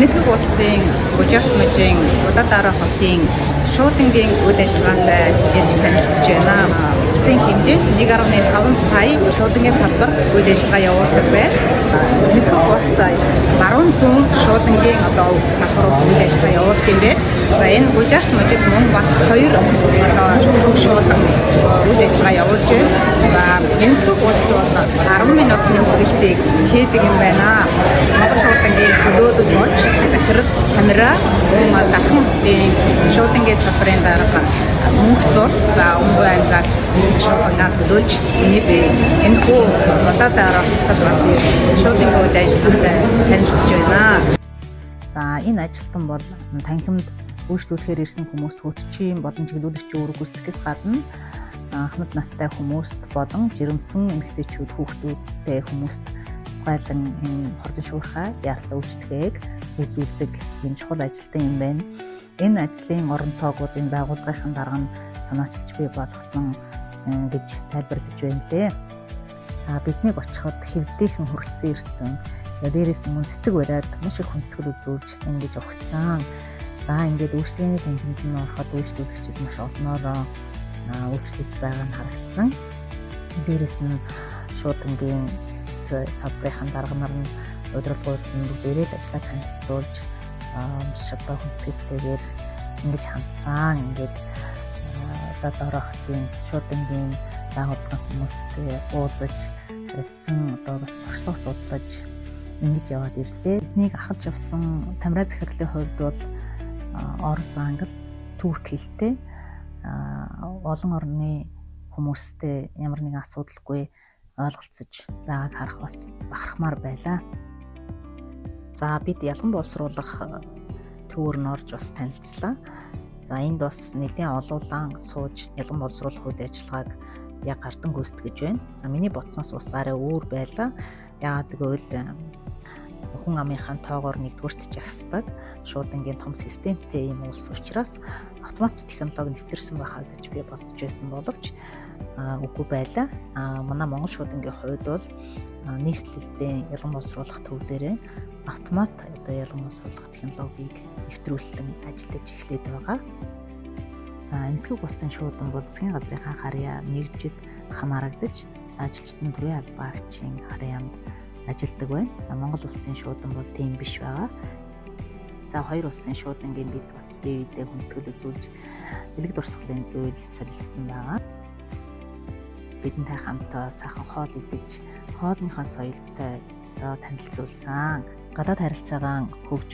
Нэгдүгээр улсын Гужаалтмажийн Удаатараа хотын шуудангийн үйл ажиллагаатай ирж танилцж байна. Улсын хэмжээнд 1.5 сая шуудангийн салбар үйл ажиллагаа явуулдаг байна. Нэгдүгээр улс баруун зүүн шуудангийн салбарууд үйл ажиллагаа явуулдаг юм байна. За энэ Гужаалтмажид мөн бас 2 төв шуудан үйл ажиллагаа явуулж байна. За нэгдүгээр улс бол 10 минутын хүрээлтийг хийдэг юм байна. Монгол шуудангийн төлөөлөл болж захирал камера дахин шуудангийн салбарын дарга мөнгө зуул за өмгөө ангаас шуудангаа төлөөлж энийг энэ хүү Удаатараа хотод бас ирж шуудангийн үйл ажиллагаатай танилцж байна. За энэ ажилтан бол танхимд үйлчлүүлэхээр ирсэн хүмүүст хөтчийн болон чиглүүлэгчийн үүрэг гүйцэтгэхээс гадна ахмад настай хүмүүст болон жирэмсэн эмэгтэйчүүд хүүхдүүдтэй хүмүүст тусгайлан энэ хордон шуурхай яаралтай үйлчлэгийг үзүүлдэг юм чухал ажилтан юм байна. Энэ ажлын орон тоог бол энэ байгууллагын дарга нь санаачилж бий болгосон гэж тайлбарлаж байна лээ. За биднийг очиход хэвлэлийнхэн хүрэлцэн ирсэн. Дээрээс нь цэцэг бариад маш их хүндэтгэл үзүүлж ингэж өгцөн. За ингээд үйлчлэгээний танхимд нь ороход үйлчлүүлэгчид маш олноороо үйлчлүүлж байгаа нь харагдсан. Дээрээс нь шуудангийн салбарын дарга нар нь удирдлагууд нь бүгдээрээ л ажлаа танилцуулж маш одоо хүндэтгэлтэйгээр ингэж хандсан. Ингээд Удаатараа хотын шуудангийн байгууллагын хүмүүстэй уулзаж харилцсан одоо бас туршлага судлаж ингэж яваад ирлээ. Эднийг ахалж авсан тамираа захирлын хувьд бол орос, англи, турк хэлтэй олон орны хүмүүстэй ямар нэгэн асуудалгүй ойлголцож байгааг харах бас бахархмаар байлаа. За бид ялган боловсруулах төвөр нь орж бас танилцлаа. За энд бас нэлийн олуулан сууж ялган боловсруулах үйл ажиллагааг яг гардан гүйцэтгэж байна. За миний бодсноос бас арай өөр байлаа. Яагаад гэвэл хүн амынхаа тоогоор нэгдүгüрт жагсдаг шуудангийн том системтэй юм улс учраас автомат технологи нэвтэрсэн байхаа гэж би бодож байсан боловч үгүй байлаа. Манай Монгол шуудангийн хувьд бол нийслэлтэй ялган боловсруулах төв дээрээ автомат одоо ялган боловсруулах технологиг нэвтрүүлэн ажиллаж эхлэдэг байгаа. За энэтхэг болсон шуудан бол засгийн газрынхаа харьяа нэгжид хамаарагдаж ажилчдын төрийн албаагчийн харьяанд ажилдаг байна. За Монгол улсын шуудан бол тийм биш байгаа. За хоёр улсын шуудангийн бид бас бие биедээ хүндэтгэл үзүүлж элэг дурсгалын зүйл солилцсон байгаа. Бидэнтэй хамт сайхан хоол идэж хоолныхоо соёлтой танилцуулсан. Гадаад харилцаагаа хөгжүүл